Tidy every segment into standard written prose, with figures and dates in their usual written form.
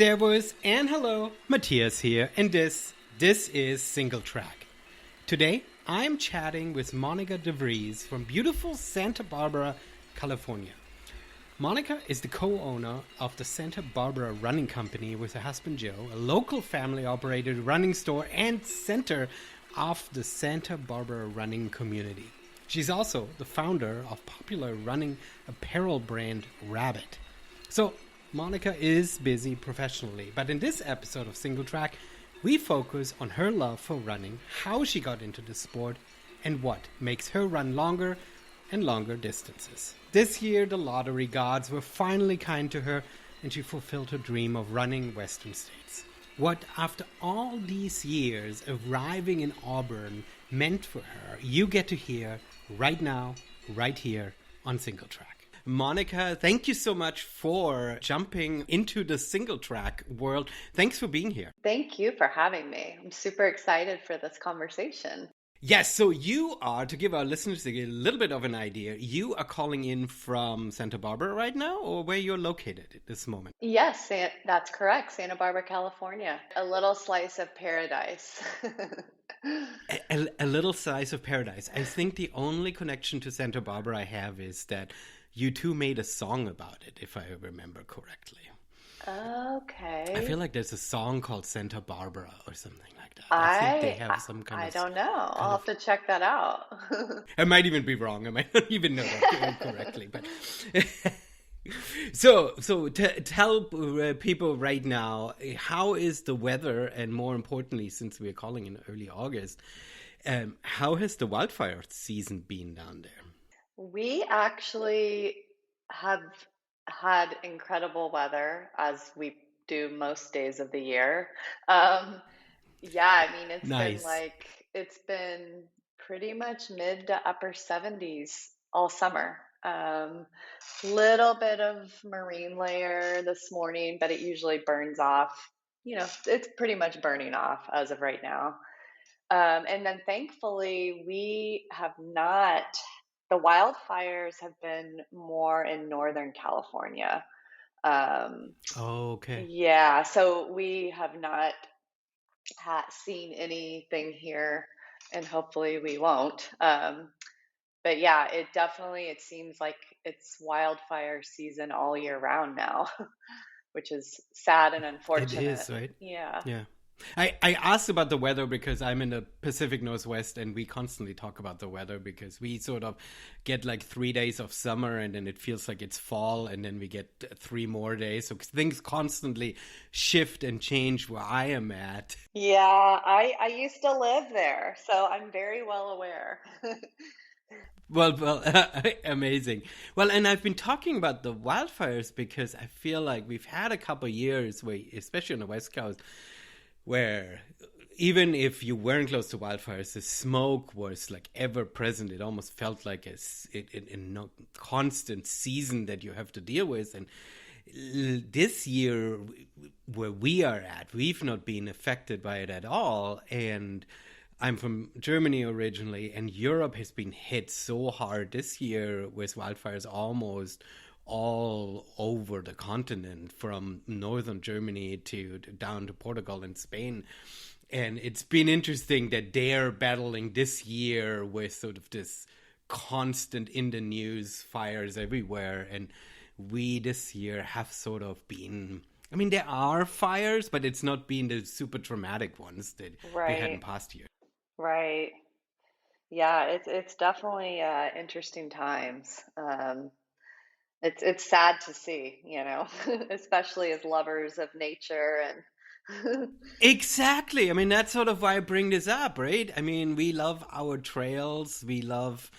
Servus and hello, Matthias here, and this is Singletrack. Today, I'm chatting with Monica DeVreese from beautiful Santa Barbara, California. Monica is the co-owner of the Santa Barbara Running Company with her husband Joe, a local family-operated running store and center of the Santa Barbara running community. She's also the founder of popular running apparel brand Rabbit. So, Monica is busy professionally, but in this episode of Singletrack, we focus on her love for running, how she got into the sport, and what makes her run longer and longer distances. This year, the lottery gods were finally kind to her, and she fulfilled her dream of running Western states. What, after all these years, arriving in Auburn meant for her, you get to hear right now, right here on Singletrack. Monica, thank you so much for jumping into the Singletrack world. Thanks for being here. Thank you for having me. I'm super excited for this conversation. Yes, so you are, to give our listeners a little bit of an idea, you are calling in from Santa Barbara right now, or where you're located at this moment? Yes, that's correct. Santa Barbara, California. A little slice of paradise. A little slice of paradise. I think the only connection to Santa Barbara I have is that you two made a song about it, if I remember correctly. Okay. I feel like there's a song called Santa Barbara or something like that. I think they have some kind of... I don't know. I'll have to check that out. I might even be wrong. I might not even know that correctly. But So tell people right now, how is the weather? And more importantly, since we're calling in early August, how has the wildfire season been down there? We actually have had incredible weather, as we do most days of the year. Nice. It's been pretty much mid to upper 70s all summer. Little bit of marine layer this morning, but it usually burns off. It's pretty much burning off as of right now. And then thankfully the wildfires have been more in Northern California. Okay. Yeah, so we have not seen anything here, and hopefully we won't. But yeah, it seems like it's wildfire season all year round now, which is sad and unfortunate. It is, right? Yeah. Yeah. I asked about the weather because I'm in the Pacific Northwest and we constantly talk about the weather because we sort of get like 3 days of summer and then it feels like it's fall and then we get 3 more days. So things constantly shift and change where I am at. Yeah, I used to live there, so I'm very well aware. Well, amazing. Well, and I've been talking about the wildfires because I feel like we've had a couple of years where, especially on the West Coast, where even if you weren't close to wildfires, the smoke was like ever present. It almost felt like a constant season that you have to deal with. And this year, where we are at, we've not been affected by it at all. And I'm from Germany originally, and Europe has been hit so hard this year with wildfires almost all over the continent, from northern Germany to down to Portugal and Spain. And it's been interesting that they're battling this year with sort of this constant in the news fires everywhere. And we this year have sort of been, I mean, there are fires, but it's not been the super dramatic ones that we had in past years. Right. Yeah, it's definitely interesting times. It's sad to see, especially as lovers of nature and Exactly. I mean, that's sort of why I bring this up, right? I mean, we love our trails. We love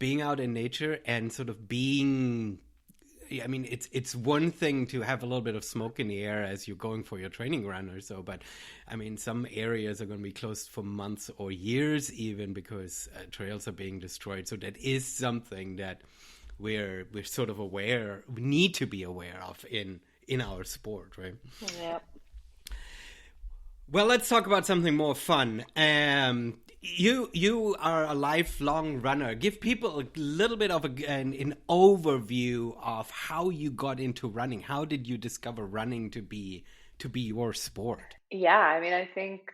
being out in nature and sort of being, I mean, it's one thing to have a little bit of smoke in the air as you're going for your training run or so, but I mean, some areas are going to be closed for months or years even because trails are being destroyed. So that is something that we're sort of we need to be aware of in our sport, right? Yep. Well, let's talk about something more fun. You are a lifelong runner. Give people a little bit of an overview of how you got into running. How did you discover running to be to be your sport. Yeah, I mean, I think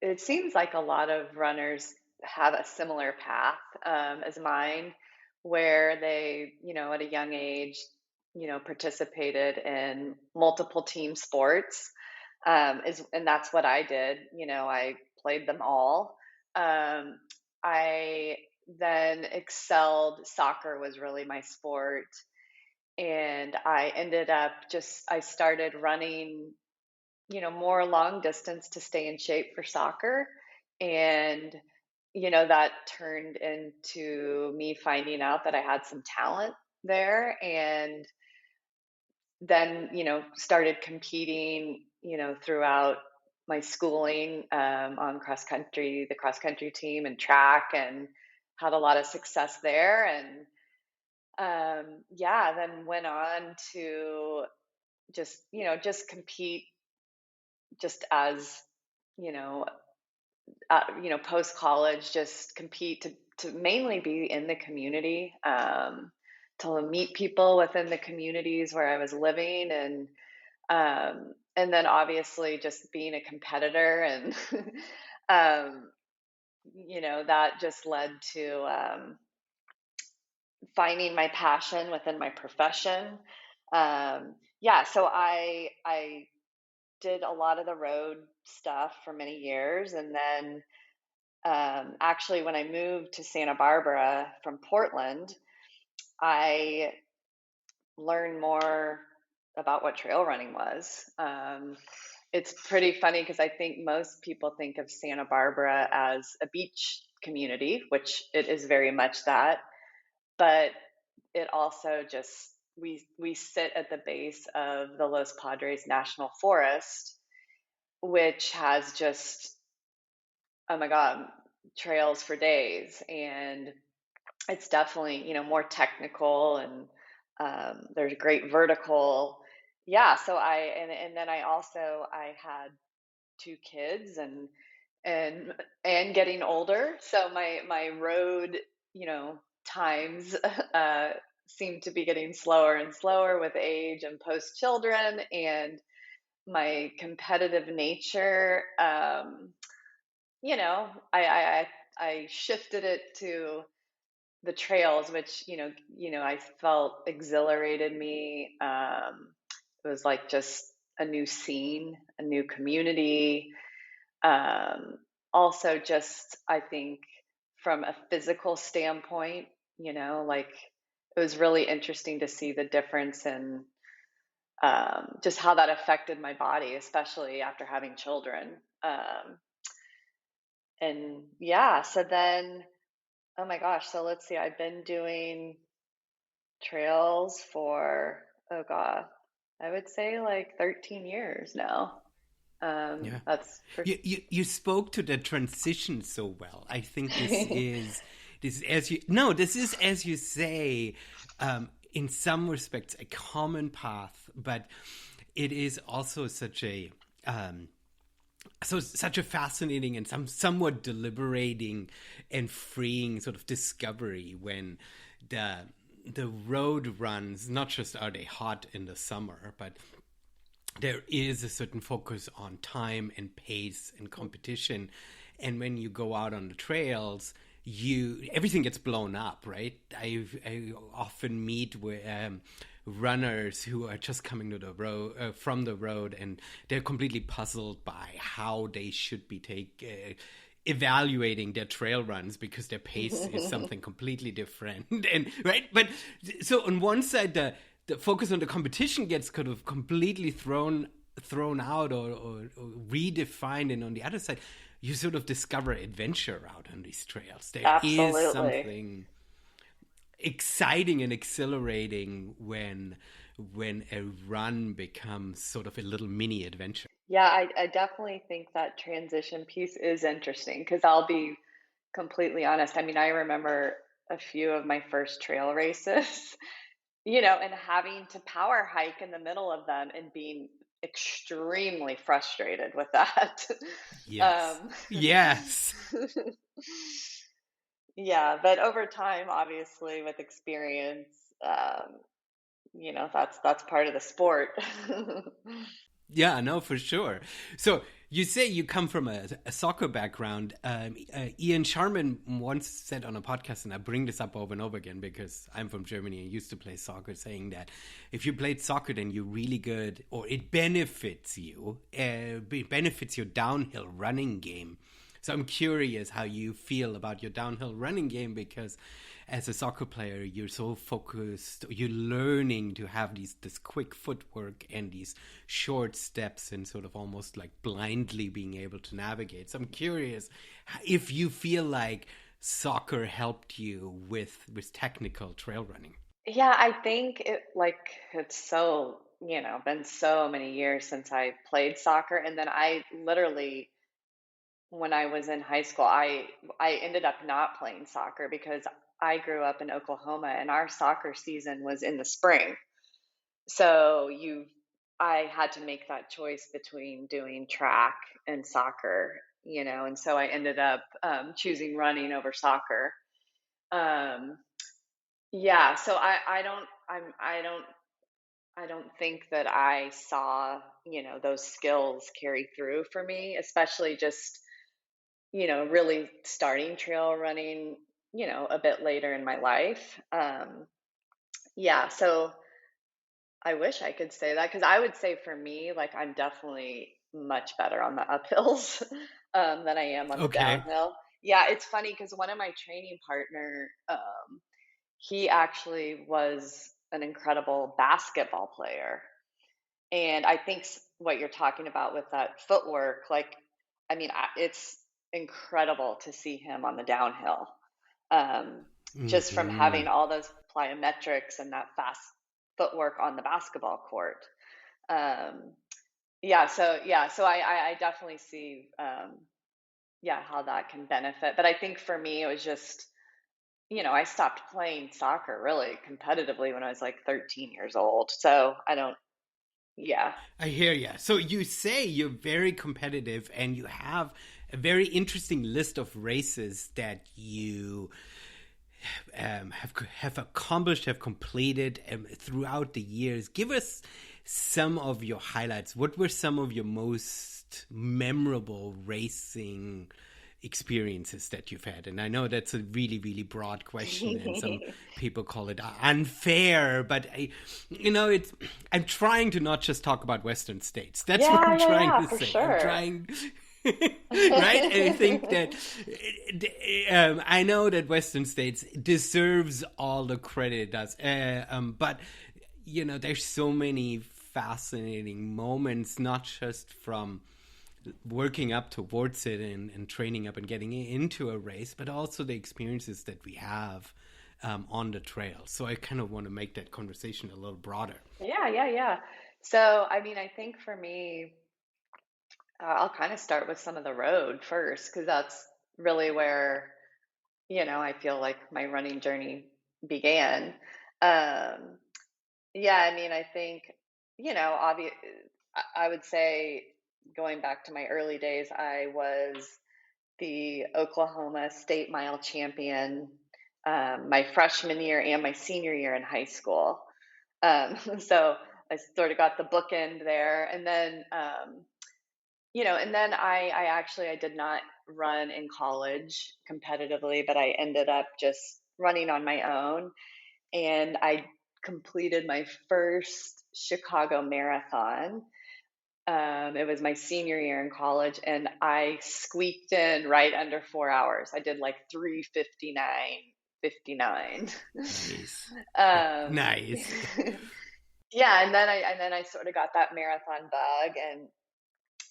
it seems like a lot of runners have a similar path as mine, where they, at a young age, participated in multiple team sports. And that's what I did. I played them all. Um, I then excelled. Soccer was really my sport, and I ended up I started running more long distance to stay in shape for soccer. And, that turned into me finding out that I had some talent there. And then, started competing, throughout my schooling on the cross country team and track, and had a lot of success there. And yeah, then went on to just compete just as, you know, post college, just compete to mainly be in the community, to meet people within the communities where I was living, and then obviously just being a competitor, and um, that just led to finding my passion within my profession. Yeah, so I did a lot of the road stuff for many years, and then actually, when I moved to Santa Barbara from Portland, I learned more about what trail running was. It's pretty funny because I think most people think of Santa Barbara as a beach community, which it is very much that, but it also just we sit at the base of the Los Padres National Forest, which has just, oh my God, trails for days. And it's definitely, more technical, and there's great vertical. Yeah. So and then I had two kids, and getting older. So my road, times, seem to be getting slower and slower with age and post children, and my competitive nature, I shifted it to the trails, which I felt exhilarated me. It was like just a new scene, a new community. Um, Also, just I think from a physical standpoint, like it was really interesting to see the difference in just how that affected my body, especially after having children. Um, and yeah, so then, oh my gosh, so let's see, I've been doing trails for, oh God, I would say like 13 years now. Yeah. That's for You spoke to the transition so well. I think this is as you no, this is, as you say, in some respects a common path, but it is also such a fascinating and somewhat deliberating and freeing sort of discovery when the the road runs, not just are they hot in the summer, but there is a certain focus on time and pace and competition. And when you go out on the trails, you everything gets blown up, right? I often meet with runners who are just coming to the road from the road, and they're completely puzzled by how they should be evaluating their trail runs, because their pace is something completely different. And right, but so on one side, the focus on the competition gets kind of completely thrown out, or redefined, and on the other side, you sort of discover adventure out on these trails. There is absolutely. something exciting and exhilarating when a run becomes sort of a little mini adventure. Yeah, I definitely think that transition piece is interesting, because I'll be completely honest. I mean, I remember a few of my first trail races, and having to power hike in the middle of them and being extremely frustrated with that. Yes. um, Yes. yeah, but over time, obviously, with experience, that's part of the sport. Yeah, no, for sure. So you say you come from a soccer background. Ian Sharman once said on a podcast, and I bring this up over and over again because I'm from Germany and used to play soccer, saying that if you played soccer, then you're really good, or it benefits you, it benefits your downhill running game. So I'm curious how you feel about your downhill running game because as a soccer player, you're so focused, you're learning to have this quick footwork and these short steps and sort of almost like blindly being able to navigate. So I'm curious if you feel like soccer helped you with technical trail running. Yeah, I think it's so, been so many years since I played soccer. And then I literally, when I was in high school, I ended up not playing soccer because I grew up in Oklahoma and our soccer season was in the spring. So I had to make that choice between doing track and soccer, and so I ended up choosing running over soccer. Um, yeah, so I don't think that I saw, those skills carry through for me, especially just, really starting trail running, a bit later in my life. Yeah, so I wish I could say that because I would say for me, like I'm definitely much better on the uphills than I am on the Okay. downhill. Yeah, it's funny because one of my training partner, he actually was an incredible basketball player. And I think what you're talking about with that footwork, like, I mean, it's incredible to see him on the downhill. Um, just from having Hmm. all those plyometrics and that fast footwork on the basketball court. Um, so I definitely see, yeah, how that can benefit. But I think for me, it was just, I stopped playing soccer really competitively when I was like 13 years old. So I don't, yeah. I hear you. So you say you're very competitive and you have a very interesting list of races that you have accomplished, have completed throughout the years. Give us some of your highlights. What were some of your most memorable racing experiences that you've had? And I know that's a really, really broad question, and some people call it unfair. But it's. I'm trying to not just talk about Western states. That's what I'm trying Yeah, to for say. I'm sure. trying. Right? And I think that I know that Western states deserves all the credit it does, but there's so many fascinating moments, not just from working up towards it and training up and getting into a race, but also the experiences that we have on the trail. So I kind of want to make that conversation a little broader. Yeah. So, I mean, I think for me, I'll kind of start with some of the road first, because that's really where, I feel like my running journey began. Um, yeah, I mean, I think, I would say going back to my early days, I was the Oklahoma State Mile champion my freshman year and my senior year in high school. So I sort of got the bookend there, and then I actually I did not run in college competitively, but I ended up just running on my own, and I completed my first Chicago marathon. It was my senior year in college, and I squeaked in right under 4 hours. I did like 3:59:59. Nice. um, Nice. yeah, and then I sort of got that marathon bug, and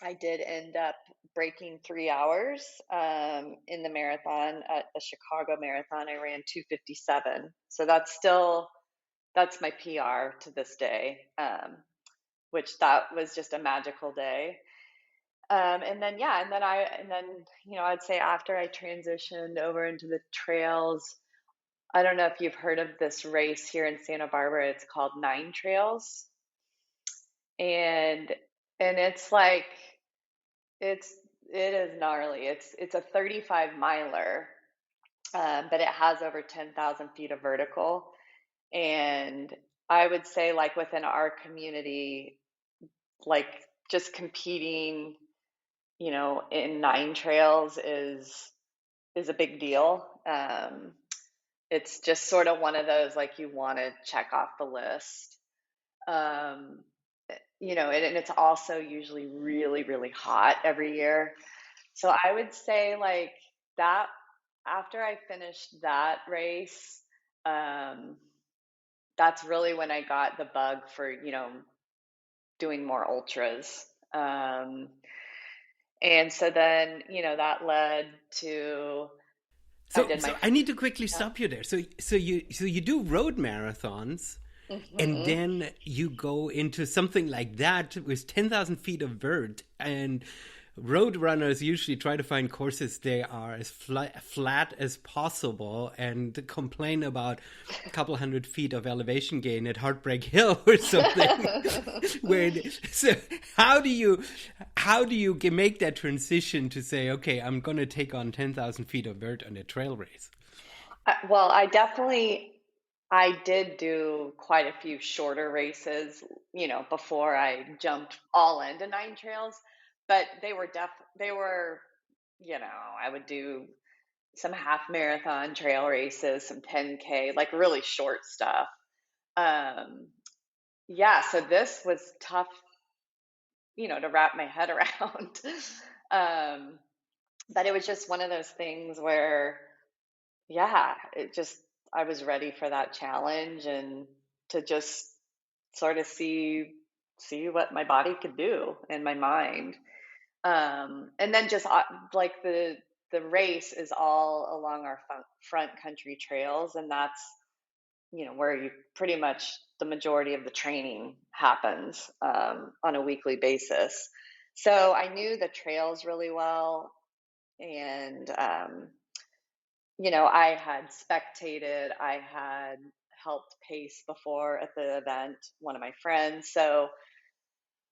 I did end up breaking 3 hours in the marathon at the Chicago Marathon. I ran 2:57, so that's my PR to this day. Which that was just a magical day. And then yeah, and then I'd say after I transitioned over into the trails, I don't know if you've heard of this race here in Santa Barbara. It's called Nine Trails, and it's like it's it is gnarly. It's a 35 miler, but it has over 10,000 feet of vertical, and I would say like within our community, like just competing, in 9 trails is a big deal. It's just sort of one of those like you want to check off the list. Um, and it's also usually really, really hot every year. So I would say like that after I finished that race, um, that's really when I got the bug for, doing more ultras. And so then, that led to I So, did my I need to quickly yeah. stop you there. So you do road marathons, and Hmm. then you go into something like that with 10,000 feet of vert. And road runners usually try to find courses they are as flat as possible and complain about a couple hundred feet of elevation gain at Heartbreak Hill or something. So how do you make that transition to say, okay, I'm going to take on 10,000 feet of vert on a trail race? Well, I did do quite a few shorter races, before I jumped all into 9 trails, but they were, I would do some half marathon trail races, some 10K, like really short stuff. Um, yeah, so this was tough, to wrap my head around. um, but it was just one of those things where, yeah, I was ready for that challenge and to just sort of see what my body could do and my mind. And then just like the race is all along our front country trails, and that's where you pretty much the majority of the training happens on a weekly basis. So I knew the trails really well, and I had spectated, I had helped pace before at the event, one of my friends. So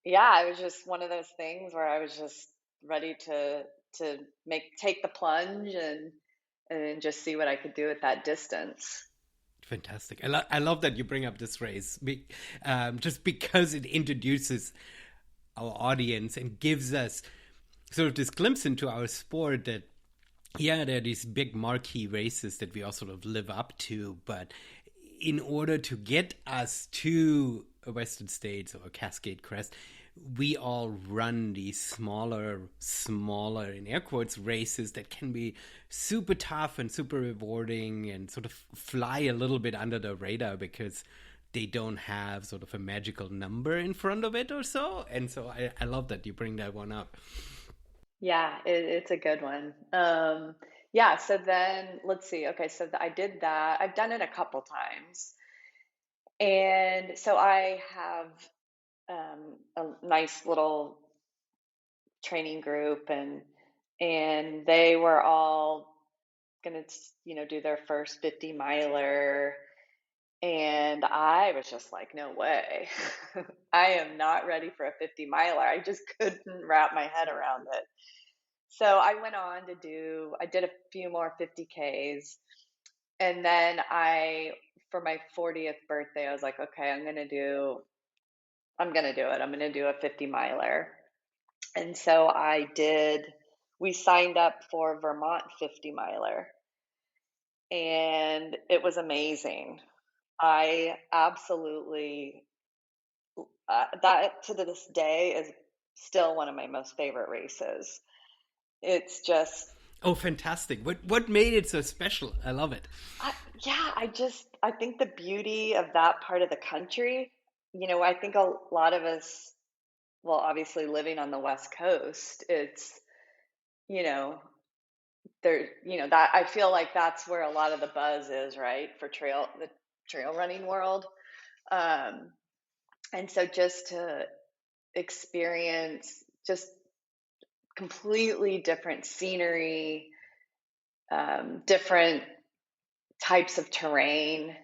yeah, it was just one of those things where I was just ready to take the plunge and just see what I could do at that distance. Fantastic. I love that you bring up this race, just because it introduces our audience and gives us sort of this glimpse into our sport that, yeah, there are these big marquee races that we all sort of live up to, but in order to get us to a Western States or a Cascade Crest, we all run these smaller, in air quotes, races that can be super tough and super rewarding and sort of fly a little bit under the radar because they don't have sort of a magical number in front of it or so. And so I love that you bring that one up. Yeah, it's a good one. Yeah, so then let's see. Okay, so I did that. I've done it a couple times. And so I have a nice little training group, and they were all gonna, do their first 50 miler. And I was just like, no way. I am not ready for a 50 miler. I just couldn't wrap my head around it. So I went on I did a few more 50Ks. And then for my 40th birthday, I was like, okay, I'm going to do it. I'm going to do a 50 miler. And so we signed up for Vermont 50 miler, and it was amazing. I absolutely, that to this day is still one of my most favorite races. It's just, Oh, fantastic. What made it so special? I love it. I, yeah, I think the beauty of that part of the country, I think a lot of us, well, obviously living on the West Coast, it's, you know, that I feel like that's where a lot of the buzz is, right? For the trail running world. Um, and so just to experience just completely different scenery, different types of terrain,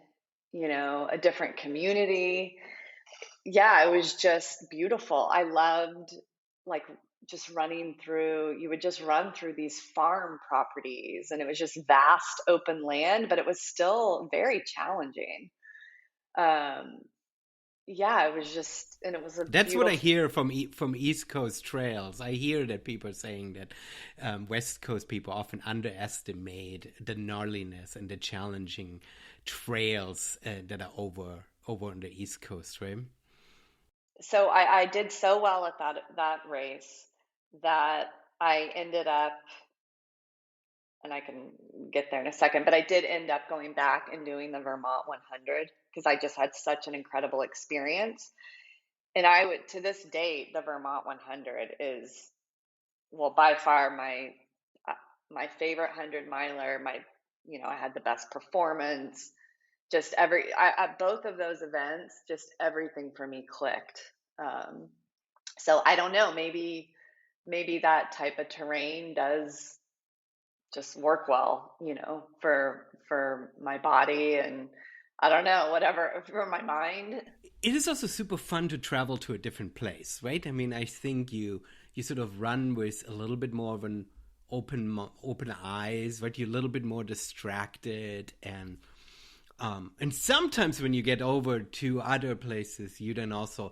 a different community. Yeah, it was just beautiful. I loved like just you would just run through these farm properties, and it was just vast open land, but it was still very challenging. Um, yeah, it was just, and it was a That's what I beautiful. hear from East Coast trails. I hear that people are saying that West Coast people often underestimate the gnarliness and the challenging trails that are over on the East Coast, right? So I did so well at that race that I ended up, and I can get there in a second, but I did end up going back and doing the Vermont 100 because I just had such an incredible experience. And I would, to this date, the Vermont 100 is, well, by far uh, my favorite 100 miler. I had the best performance. Just at both of those events, just everything for me clicked. Um, so I don't know, maybe that type of terrain does just work well, for my body, and I don't know, whatever for my mind. It is also super fun to travel to a different place, right? I mean, I think you sort of run with a little bit more of an open eyes, right? You're a little bit more distracted, and sometimes when you get over to other places, you then also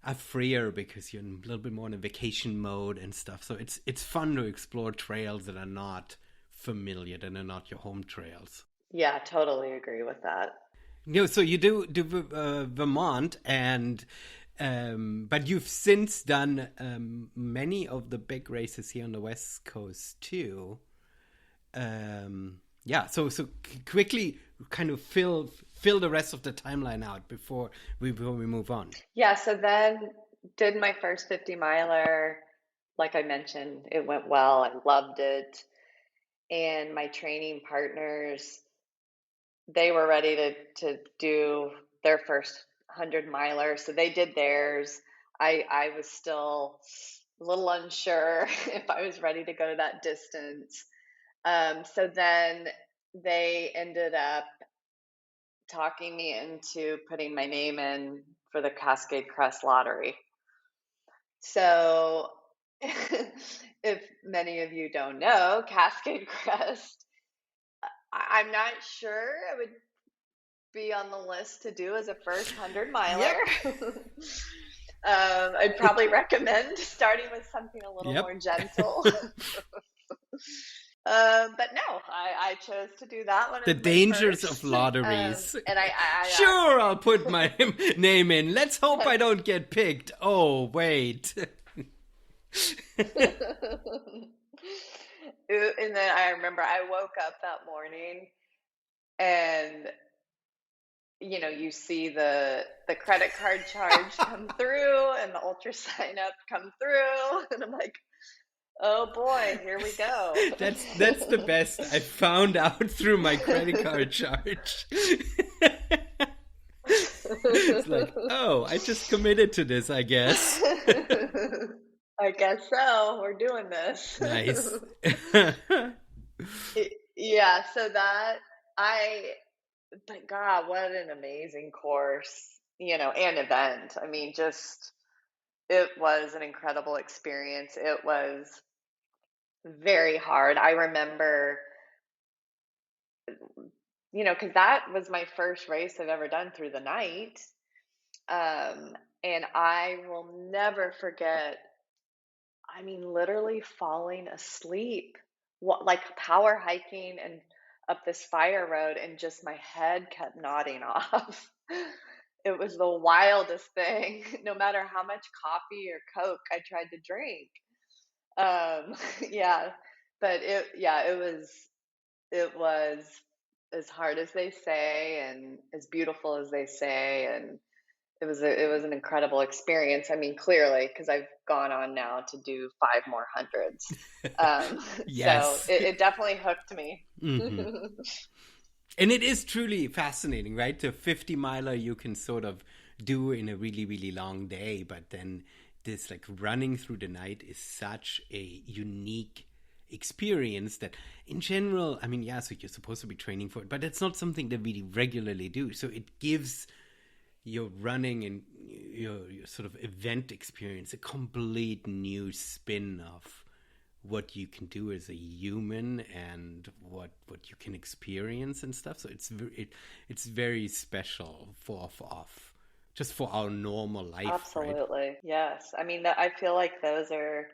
are freer because you're a little bit more in a vacation mode and stuff. So it's fun to explore trails that are not familiar, that are not your home trails. Yeah, totally agree with that. So you do Vermont, and but you've since done many of the big races here on the West Coast too. Yeah, so quickly kind of fill the rest of the timeline out before we move on. Yeah, so then did my first 50 miler. Like I mentioned, it went well. I loved it. And my training partners, they were ready to do their first 100 miler. So they did theirs. I was still a little unsure if I was ready to go that distance. So then they ended up talking me into putting my name in for the Cascade Crest lottery. So, if many of you don't know, Cascade Crest, I'm not sure I would be on the list to do as a first 100 miler. Yep. I'd probably recommend starting with something a little Yep. more gentle. But no, I chose to do that one The as my dangers of first. lotteries. And I Sure, I'll put my name in. Let's hope I don't get picked. Oh, wait. And then I remember I woke up that morning and you see the credit card charge come through and the ultra sign up come through and I'm like, oh boy, here we go. That's the best. I found out through my credit card charge. It's like, oh, I just committed to this, I guess. I guess so. We're doing this. Nice. Yeah, so but God, what an amazing course, and event. I mean, just it was an incredible experience. It was very hard. I remember, because that was my first race I've ever done through the night. And I will never forget, I mean, literally falling asleep, like power hiking and up this fire road, and just my head kept nodding off. It was the wildest thing. No matter how much coffee or Coke I tried to drink. Yeah, but it was as hard as they say and as beautiful as they say, and it was an incredible experience. I mean, clearly, because I've gone on now to do 5 more 100s. So Yes. it definitely hooked me. Hmm. And it is truly fascinating, right? The 50 miler you can sort of do in a really, really long day, but then this like running through the night is such a unique experience that in general, I mean, yeah, so you're supposed to be training for it, but it's not something that we regularly do. So it gives your running and your sort of event experience a complete new spin of what you can do as a human and what you can experience and stuff. So it's very special for off just for our normal life, right? Absolutely. Yes. I mean, I feel like those are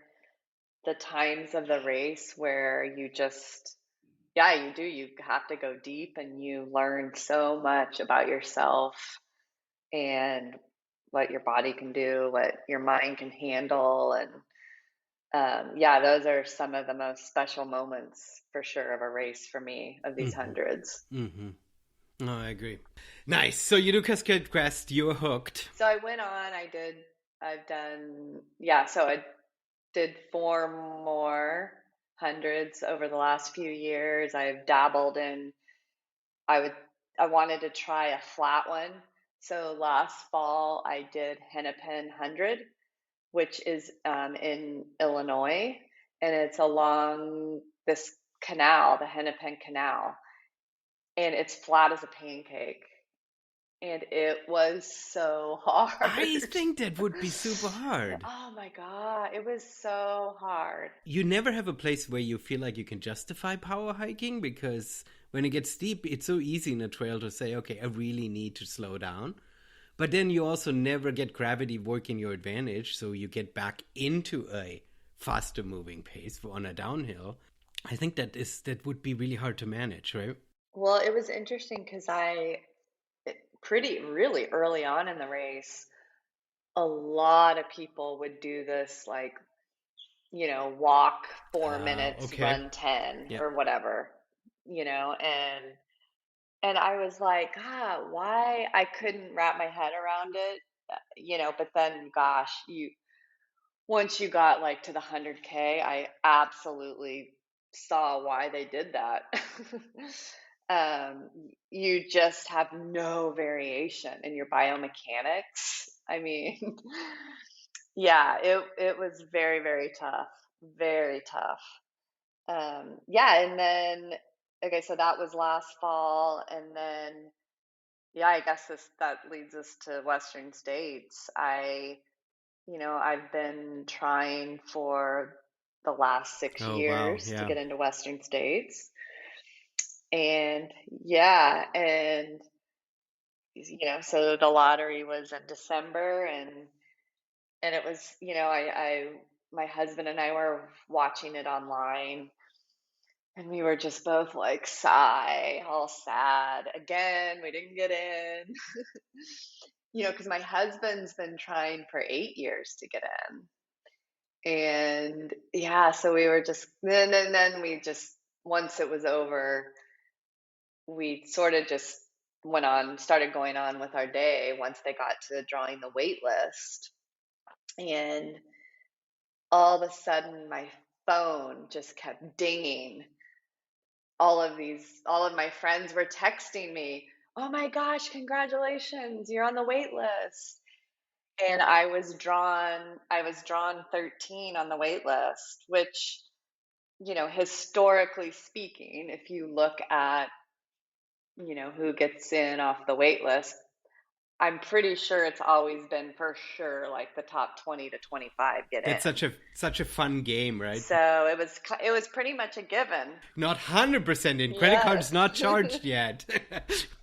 the times of the race where you just, yeah, you do. You have to go deep and you learn so much about yourself and what your body can do, what your mind can handle. And yeah, those are some of the most special moments for sure of a race for me, of these Mm-hmm. hundreds. Mm-hmm. No, I agree. Nice. So you do Cascade Crest, you're hooked. So I went on, I've done, yeah, so I did four more hundreds over the last few years. I've dabbled in, I would, I wanted to try a flat one. So last fall I did Hennepin 100, which is in Illinois, and it's along this canal, the Hennepin Canal, and it's flat as a pancake. And it was so I hard. think that would be super hard. Oh my God, it was so hard. You never have a place where you feel like you can justify power hiking because when it gets steep, it's so easy in a trail to say, okay, I really need to slow down. But then you also never get gravity work in your advantage, so you get back into a faster moving pace on a downhill. I think that would be really hard to manage, right? Well, it was interesting because pretty really early on in the race, a lot of people would do this, like, walk 4 minutes, Okay. run 10 Yep. or whatever, and I was like, why? I couldn't wrap my head around it, but then, gosh, once you got like to the 100K, I absolutely saw why they did that. um, you just have no variation in your biomechanics. I mean, yeah, it was very, very tough, very tough. Yeah, and then, okay, so that was last fall, and then, yeah, I guess that leads us to Western States. I've been trying for the last six Oh, wow. years to Yeah. get into Western States. And yeah, and so the lottery was in December, and it was, I my husband and I were watching it online, and we were just both like, sigh, all sad. Again, we didn't get in. Because my husband's been trying for 8 years to get in. And yeah, so we were just then we just, once it was over, we sort of just started going on with our day once they got to drawing the wait list. And all of a sudden my phone just kept dinging. All of my friends were texting me, "Oh my gosh, congratulations, you're on the wait list." And I was drawn 13 on the wait list, which, historically speaking, if you look at, who gets in off the wait list, I'm pretty sure it's always been for sure like the top 20 to 25 get That's in. such a fun game, right? So it was pretty much a given. Not 100% in. Credit card's Yes. not charged yet.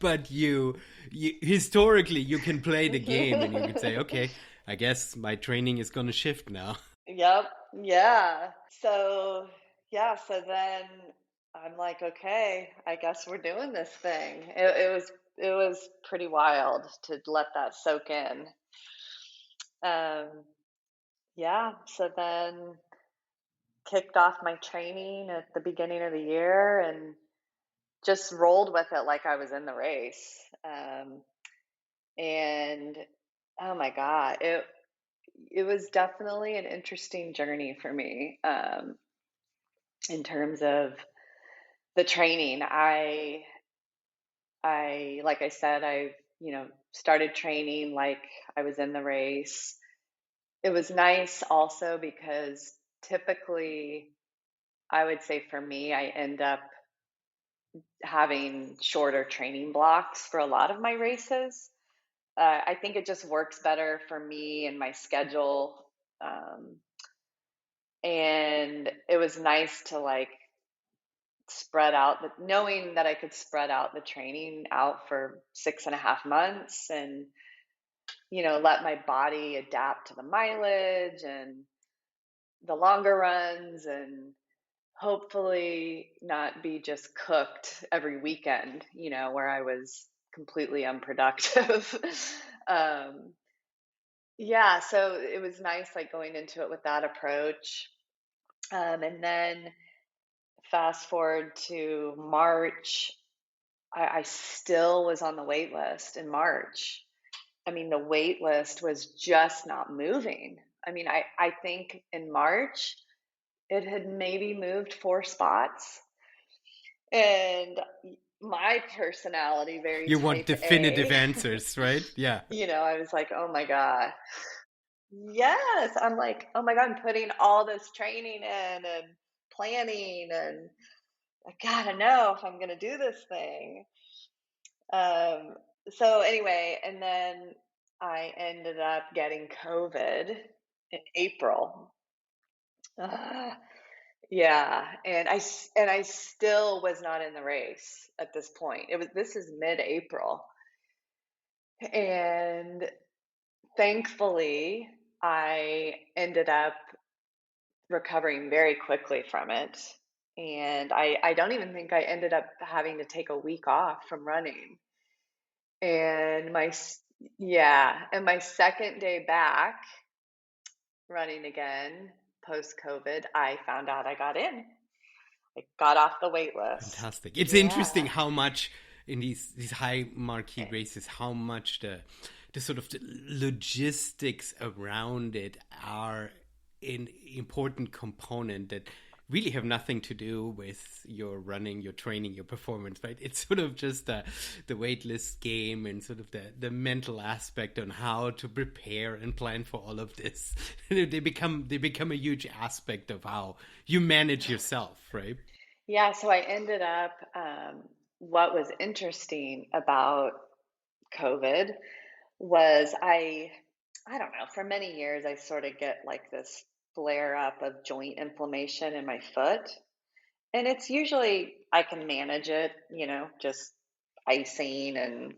But you historically you can play the game and you can say, okay, I guess my training is going to shift now. Yep. Yeah. So, yeah, so then I'm like, okay, I guess we're doing this thing. It was pretty wild to let that soak in. Um, yeah, so then kicked off my training at the beginning of the year and just rolled with it like I was in the race. And oh my God, it was definitely an interesting journey for me, in terms of the training. I like I said, I started training like I was in the race. It was nice also because typically, I would say for me, I end up having shorter training blocks for a lot of my races. I think it just works better for me and my schedule. Um, and it was nice to like spread out knowing that I could spread out the training out for 6.5 months, and let my body adapt to the mileage and the longer runs, and hopefully not be just cooked every weekend, where I was completely unproductive. um, yeah, so it was nice, like going into it with that approach. And then fast forward to March, I still was on the wait list in March. I mean, the wait list was just not moving. I mean, I think in March it had maybe moved 4 spots. And my personality, very You want type definitive A, answers, right? Yeah. I was like, oh my God. Yes. I'm like, oh my God, I'm putting all this training in and planning, and I gotta know if I'm going to do this thing. Um, so anyway, and then I ended up getting COVID in April. Ah, yeah, and I still was not in the race at this point. This is mid-April, and thankfully I ended up recovering very quickly from it. And I don't even think I ended up having to take a week off from running. And yeah, and my second day back running again post COVID, I found out I got in. I got off the wait list. Fantastic. It's interesting Yeah. how much in these high marquee races, how much the sort of the logistics around it are an important component that really have nothing to do with your running, your training, your performance, right? It's sort of just the waitlist game and sort of the mental aspect on how to prepare and plan for all of this. They become a huge aspect of how you manage yourself, right? Yeah, so I ended up, what was interesting about COVID was I don't know, for many years I sort of get like this flare up of joint inflammation in my foot. And it's usually I can manage it, just icing and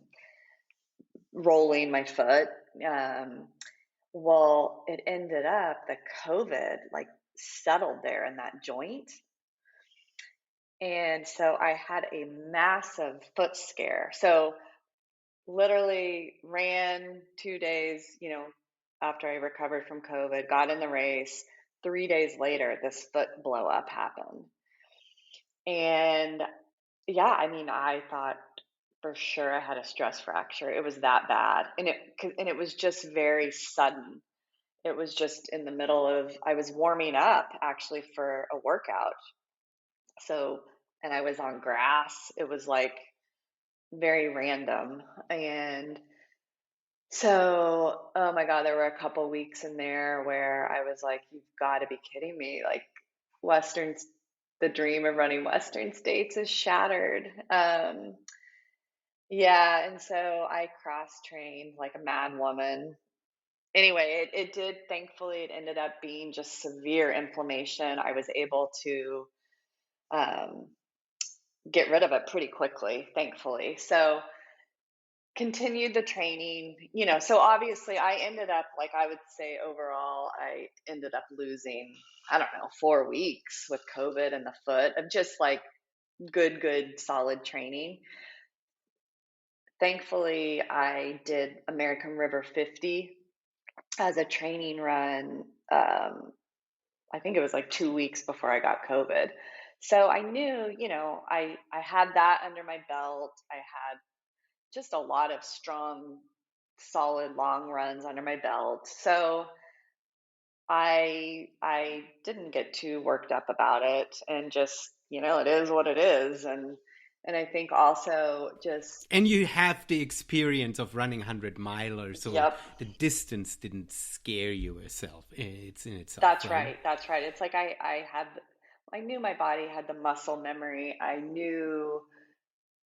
rolling my foot. Um, well, it ended up the COVID like settled there in that joint. And so I had a massive foot scare. So literally ran 2 days, after I recovered from COVID, got in the race. 3 days later, this foot blow up happened. And yeah, I mean, I thought for sure I had a stress fracture. It was that bad. And it was just very sudden. It was just in the middle of, I was warming up actually for a workout. So, and I was on grass. It was like very random. And so, oh my God, there were a couple weeks in there where I was like, you've got to be kidding me. Like, Western, the dream of running Western states is shattered. Yeah. And so I cross trained like a mad woman. Anyway, it did, thankfully, it ended up being just severe inflammation. I was able to um, get rid of it pretty quickly, thankfully. So, continued the training, so obviously I ended up, like, I would say overall, I ended up losing, I don't know, 4 weeks with COVID and the foot of just like good, solid training. Thankfully, I did American River 50 as a training run. I think it was like 2 weeks before I got COVID. So I knew, I had that under my belt. I had just a lot of strong, solid long runs under my belt. So I didn't get too worked up about it, and just, it is what it is. And I think also just, And you have the experience of running 100 milers, so yep, the distance didn't scare you yourself. It's in itself, that's right? right. That's right. It's like I knew my body had the muscle memory. I knew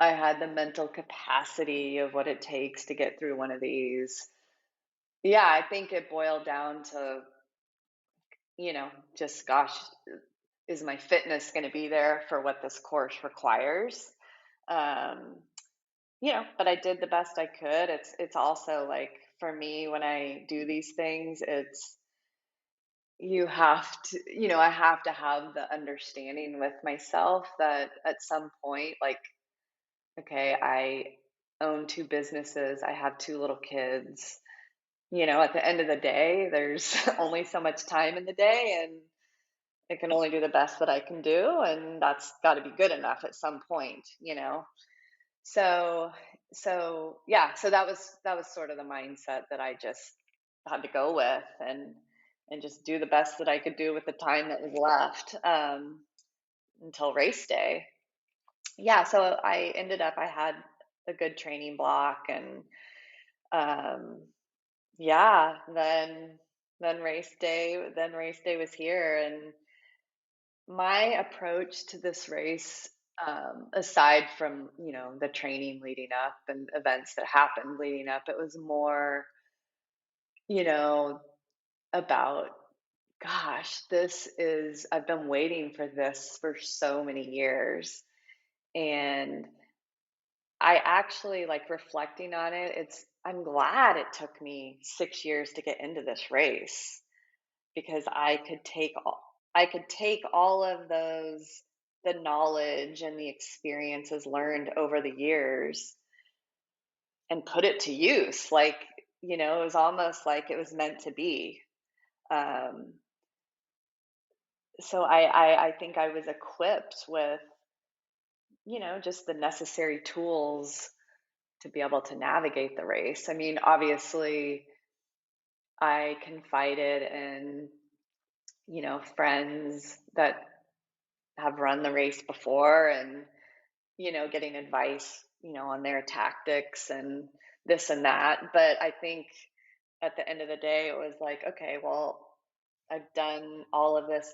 I had the mental capacity of what it takes to get through one of these. Yeah, I think it boiled down to, just gosh, is my fitness going to be there for what this course requires? Um, but I did the best I could. It's also like for me, when I do these things, it's, you have to, I have to have the understanding with myself that at some point, like, okay, I own two businesses, I have two little kids. At the end of the day, there's only so much time in the day, and I can only do the best that I can do, and that's got to be good enough at some point. So, yeah, so that was sort of the mindset that I just had to go with, and just do the best that I could do with the time that was left, until race day. Yeah, so I had a good training block, and um, yeah, then race day was here, and my approach to this race, aside from the training leading up and events that happened leading up, it was more you know about, gosh, I've been waiting for this for so many years. And I actually, like, reflecting on it, I'm glad it took me 6 years to get into this race, because I could take all of the knowledge and the experiences learned over the years and put it to use. Like, it was almost like it was meant to be. Um, so I think I was equipped with, just the necessary tools to be able to navigate the race. I mean, obviously, I confided in, friends that have run the race before, and, getting advice, on their tactics and this and that. But I think at the end of the day, it was like, okay, well, I've done all of this.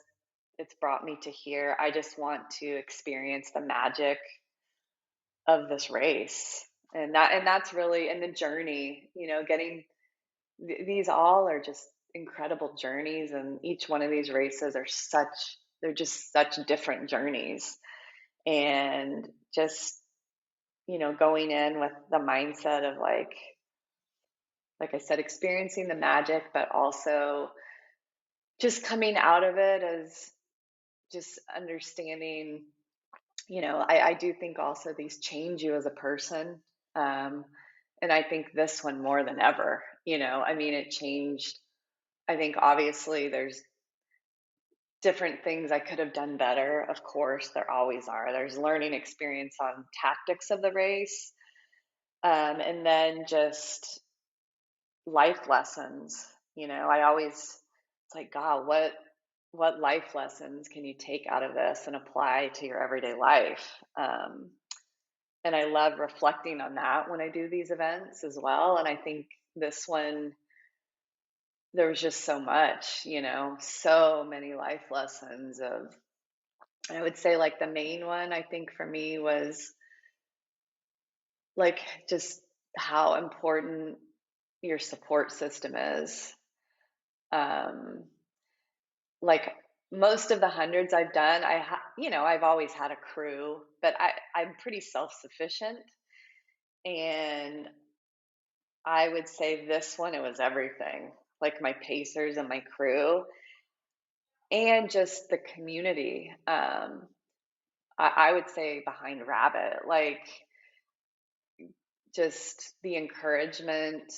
It's brought me to here. I just want to experience the magic of this race. And that's really in the journey, getting these all are just incredible journeys, and each one of these races they're just such different journeys. And just, going in with the mindset of, like I said, experiencing the magic, but also just coming out of it as just understanding, I do think also these change you as a person. Um, and I think this one more than ever, I mean, it changed. I think obviously there's different things I could have done better. Of course, there always are. There's learning experience on tactics of the race. And then just life lessons. It's like, God, what life lessons can you take out of this and apply to your everyday life? And I love reflecting on that when I do these events as well. And I think this one, there was just so much, so many life lessons and I would say, like, the main one, I think, for me was, like, just how important your support system is. Um, like, most of the hundreds I've done, I've always had a crew, but I'm pretty self-sufficient. And I would say this one, it was everything. Like, my pacers and my crew, and just the community. I would say behind Rabbit, like, just the encouragement,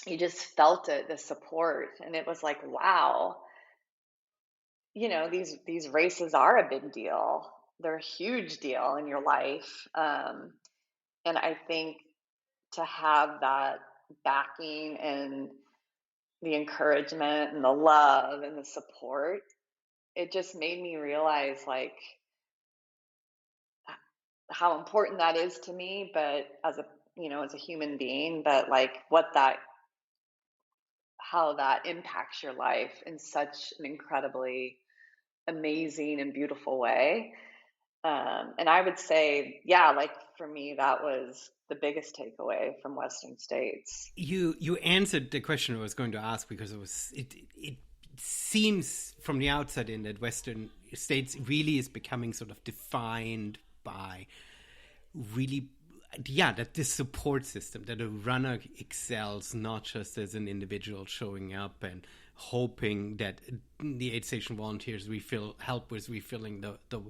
you just felt it, the support, and it was like, wow, these races are a big deal. They're a huge deal in your life. And I think to have that backing and the encouragement and the love and the support, it just made me realize, like, how important that is to me, but as a human being, but, like, how that impacts your life in such an incredibly amazing and beautiful way. And I would say, yeah, like, for me, that was the biggest takeaway from Western States. You answered the question I was going to ask, because it seems from the outside in that Western States really is becoming sort of defined by really that this support system, that a runner excels not just as an individual showing up and hoping that the aid station volunteers help with refilling the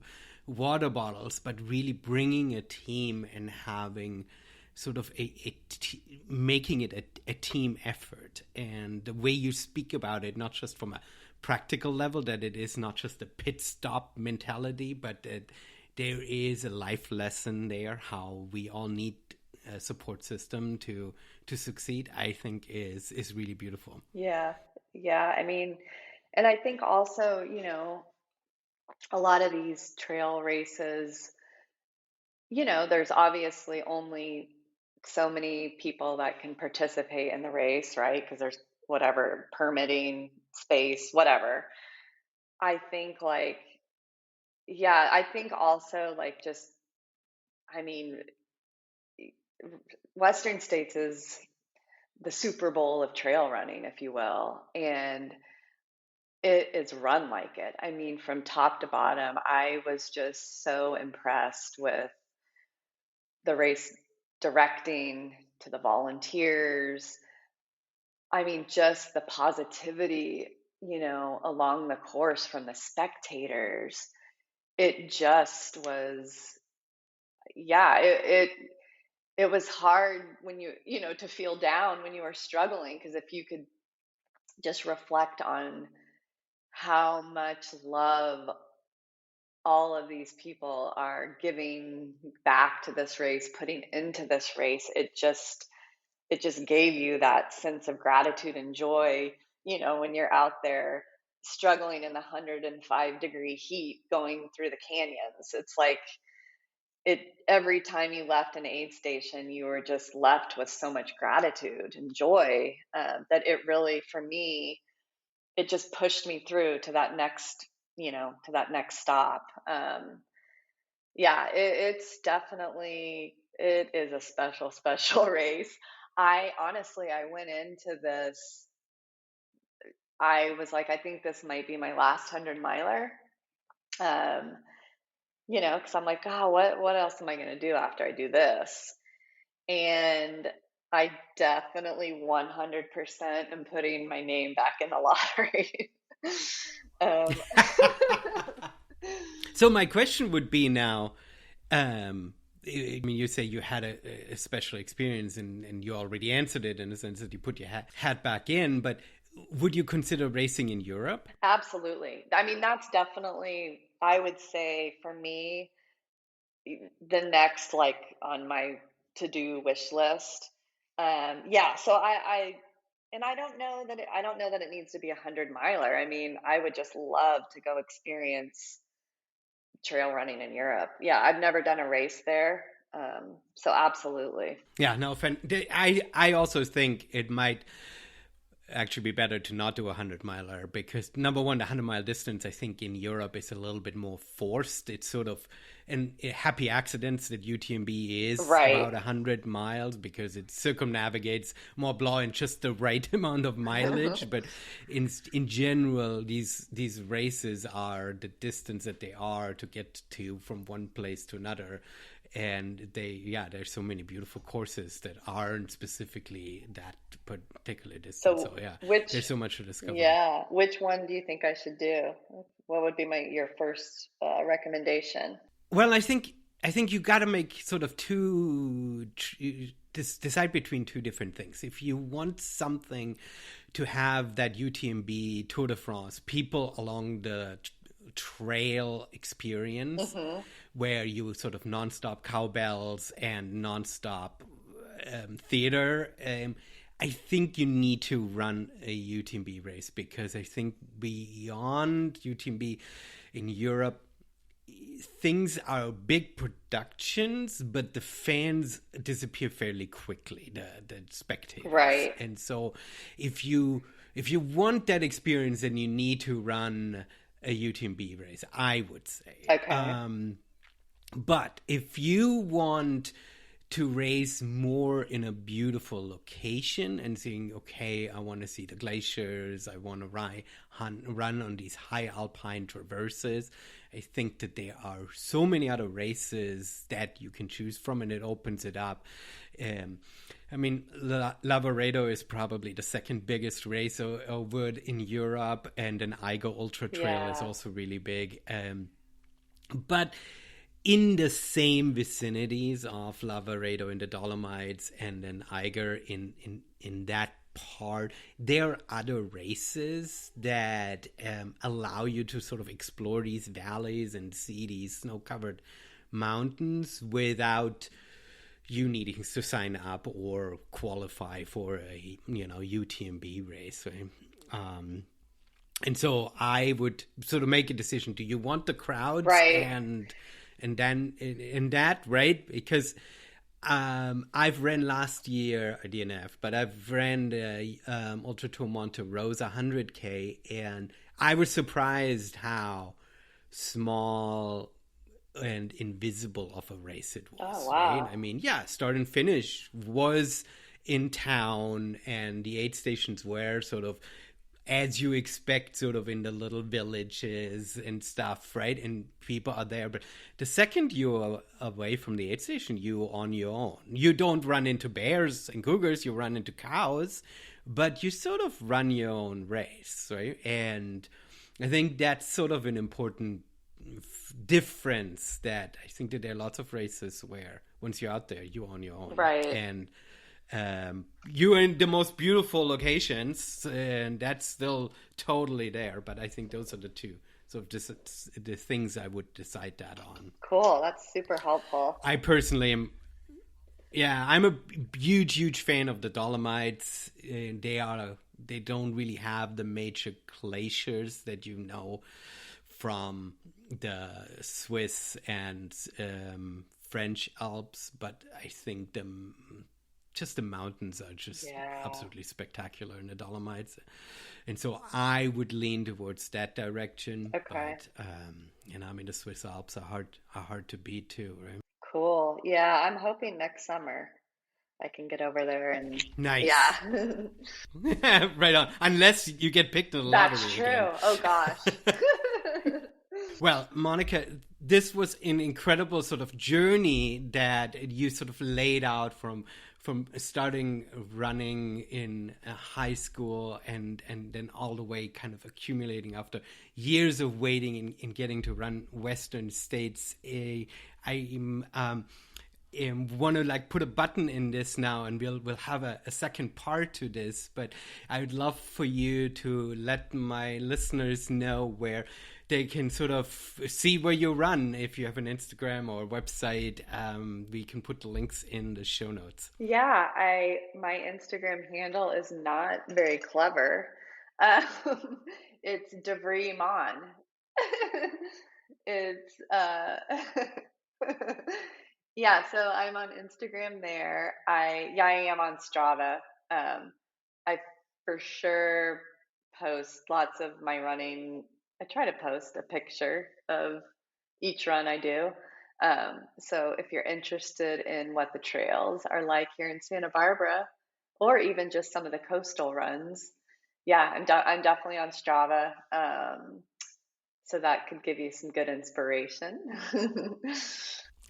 water bottles, but really bringing a team and having sort of making it a team effort. And the way you speak about it, not just from a practical level, that it is not just a pit stop mentality, but that there is a life lesson there, how we all need a support system to succeed, I think is really beautiful. Yeah. Yeah. I mean, and I think also, a lot of these trail races, there's obviously only so many people that can participate in the race, right? Because there's whatever permitting space, whatever. I think I think also I mean, Western States is the Super Bowl of trail running, if you will. And it is run like it. I mean, from top to bottom, I was just so impressed with the race directing to the volunteers. I mean, just the positivity, along the course from the spectators. It just was, it was hard when to feel down when you were struggling, because if you could just reflect on how much love all of these people are giving back to this race, putting into this race, it just gave you that sense of gratitude and joy, when you're out there struggling in the 105-degree heat going through the canyons. It's like every time you left an aid station, you were just left with so much gratitude and joy, that it really, for me, it just pushed me through to that next stop. It's definitely, it is a special, special race. I went into this, I was like, I think this might be my last 100-miler. Because I'm like, what else am I going to do after I do this? And I definitely 100% am putting my name back in the lottery. So my question would be now, I mean, you say you had a special experience and you already answered it in the sense that you put your hat back in, but would you consider racing in Europe? Absolutely. I mean, that's definitely, I would say for me, the next on my to-do wish list. So I don't know that it needs to be 100-miler. I mean, I would just love to go experience trail running in Europe. Yeah, I've never done a race there. So absolutely. Yeah, no, I also think it might actually be better to not do a 100-miler, because number one, the 100-mile distance, I think in Europe is a little bit more forced. It's sort of happy accidents that UTMB is about 100 miles, because it circumnavigates Mont Blanc in just the right amount of mileage. But in general, these races are the distance that they are to get to from one place to another. And there's so many beautiful courses that aren't specifically that particular distance. So there's so much to discover. Yeah. Which one do you think I should do? What would be your first recommendation? Well, I think you got to make sort of decide between two different things. If you want something to have that UTMB Tour de France, people along the trail experience, where you sort of nonstop cowbells and nonstop theater, I think you need to run a UTMB race, because I think beyond UTMB in Europe, things are big productions, but the fans disappear fairly quickly, the spectators. Right. And so if you want that experience, then you need to run a UTMB race, I would say. Okay. But if you want to race more in a beautiful location and saying, okay, I want to see the glaciers, I want to run on these high alpine traverses. I think that there are so many other races that you can choose from, and it opens it up. I mean, Lavaredo is probably the second biggest race over in Europe, and then Eiger Ultra Trail is also really big. But in the same vicinities of Lavaredo in the Dolomites and then Eiger in that part, there are other races that allow you to sort of explore these valleys and see these snow-covered mountains without you needing to sign up or qualify for a UTMB race, right? And so I would sort of make a decision: do you want the crowds, right? And then in that, right? Because I've ran last year a DNF, but I've ran the Ultra Tour Monte Rosa 100K, and I was surprised how small and invisible of a race it was. Oh, wow. Right? I mean, start and finish was in town, and the aid stations were sort of as you expect, sort of in the little villages and stuff, right? And people are there. But the second you're away from the aid station, you're on your own. You don't run into bears and cougars, you run into cows, but you sort of run your own race, right? And I think that's sort of an important difference, that I think that there are lots of races where once you're out there, you're on your own. Right. And you're in the most beautiful locations, and that's still totally there. But I think those are the two sort of just the things I would decide that on. Cool. That's super helpful. I personally am, I'm a huge fan of the Dolomites. They don't really have the major glaciers that you know from the Swiss and French Alps, but I think the mountains are just absolutely spectacular in the Dolomites, and so I would lean towards that direction. Okay. But I mean, the Swiss Alps are hard to beat too, right? Cool. Yeah, I'm hoping next summer I can get over there and nice. Yeah. Right on. Unless you get picked in the lottery. That's true. Again. Oh gosh. Well, Monica, this was an incredible sort of journey that you sort of laid out from starting running in high school and then all the way kind of accumulating after years of waiting and getting to run Western States. I want to like put a button in this now, and we'll have a second part to this, but I would love for you to let my listeners know where they can sort of see where you run. If you have an Instagram or website, we can put the links in the show notes. Yeah, my Instagram handle is not very clever. It's DeVreese Mon. It's yeah, so I'm on Instagram there. I am on Strava. I for sure post lots of my running. I try to post a picture of each run I do. So if you're interested in what the trails are like here in Santa Barbara, or even just some of the coastal runs, I'm definitely on Strava. So that could give you some good inspiration.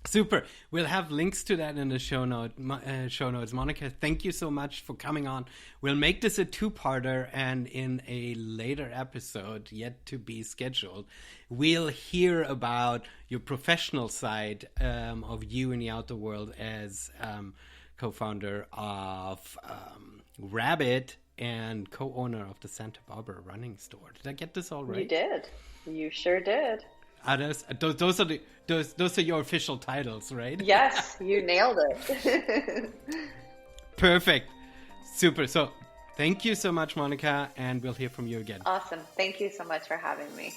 Super. We'll have links to that in the show notes. Monica, thank you so much for coming on. We'll make this a two-parter, and in a later episode, yet to be scheduled, we'll hear about your professional side of you in the outdoor world as co-founder of Rabbit and co-owner of the Santa Barbara running store. Did I get this all right? You did. You sure did. Those are your official titles, right? Yes, you nailed it. Perfect. Super. So thank you so much, Monica, and we'll hear from you again. Awesome. Thank you so much for having me.